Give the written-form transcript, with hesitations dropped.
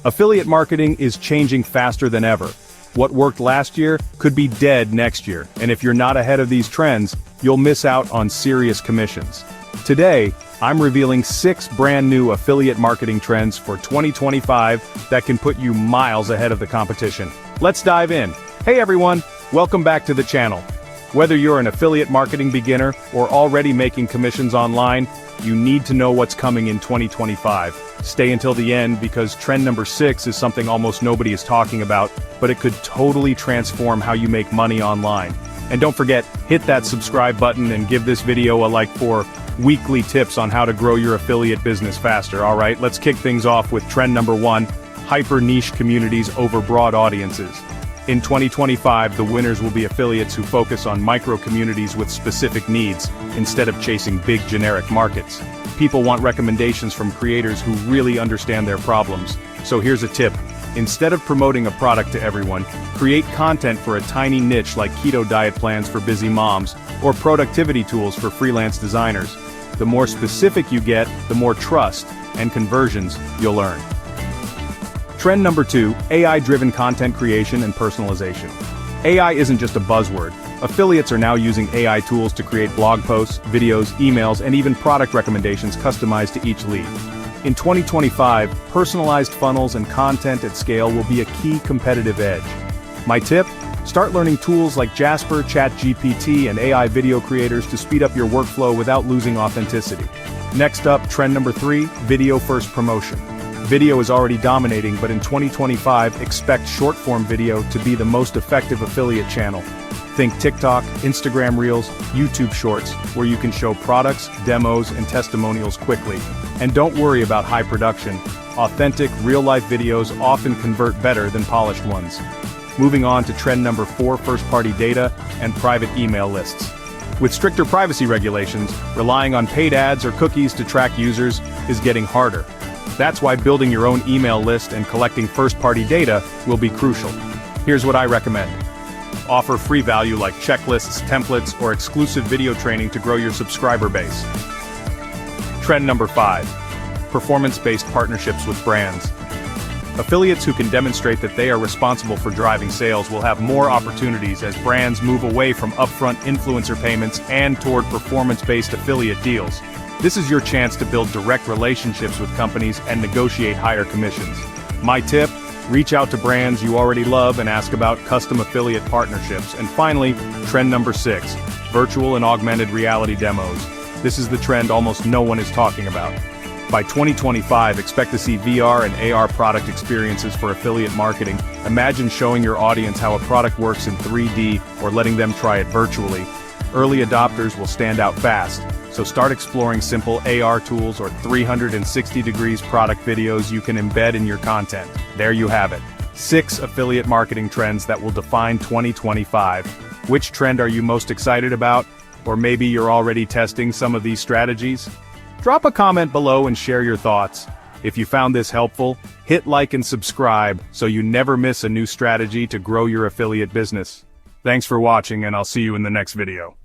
Affiliate marketing is changing faster than ever. What worked last year could be dead next year, and if you're not ahead of these trends, you'll miss out on serious commissions. Today, I'm revealing 6 brand new affiliate marketing trends for 2025 that can put you miles ahead of the competition. Let's dive in. Hey everyone, welcome back to the channel. Whether you're an affiliate marketing beginner or already making commissions online, you need to know what's coming in 2025. Stay until the end because trend number 6 is something almost nobody is talking about, but it could totally transform how you make money online. And don't forget, hit that subscribe button and give this video a like for weekly tips on how to grow your affiliate business faster. Alright, let's kick things off with trend number 1, hyper niche communities over broad audiences. In 2025, the winners will be affiliates who focus on micro-communities with specific needs, instead of chasing big generic markets. People want recommendations from creators who really understand their problems. So here's a tip. Instead of promoting a product to everyone, create content for a tiny niche like keto diet plans for busy moms, or productivity tools for freelance designers. The more specific you get, the more trust and conversions you'll earn. Trend number 2, AI-driven content creation and personalization. AI isn't just a buzzword. Affiliates are now using AI tools to create blog posts, videos, emails, and even product recommendations customized to each lead. In 2025, personalized funnels and content at scale will be a key competitive edge. My tip? Start learning tools like Jasper, ChatGPT, and AI video creators to speed up your workflow without losing authenticity. Next up, trend number 3, video-first promotion. Video is already dominating, but in 2025, expect short-form video to be the most effective affiliate channel. Think TikTok, Instagram Reels, YouTube Shorts, where you can show products, demos, and testimonials quickly. And don't worry about high production. Authentic, real-life videos often convert better than polished ones. Moving on to trend number 4, first-party data and private email lists. With stricter privacy regulations, relying on paid ads or cookies to track users is getting harder. That's why building your own email list and collecting first-party data will be crucial. Here's what I recommend. Offer free value like checklists, templates, or exclusive video training to grow your subscriber base. Trend number 5, performance-based partnerships with brands. Affiliates who can demonstrate that they are responsible for driving sales will have more opportunities as brands move away from upfront influencer payments and toward performance-based affiliate deals. This is your chance to build direct relationships with companies and negotiate higher commissions. My tip? Reach out to brands you already love and ask about custom affiliate partnerships. And finally, trend number 6, virtual and augmented reality demos. This is the trend almost no one is talking about. By 2025, expect to see VR and AR product experiences for affiliate marketing. Imagine showing your audience how a product works in 3D or letting them try it virtually. Early adopters will stand out fast. So start exploring simple AR tools or 360 degrees product videos you can embed in your content. There you have it. 6 affiliate marketing trends that will define 2025. Which trend are you most excited about? Or maybe you're already testing some of these strategies? Drop a comment below and share your thoughts. If you found this helpful, hit like and subscribe so you never miss a new strategy to grow your affiliate business. Thanks for watching, and I'll see you in the next video.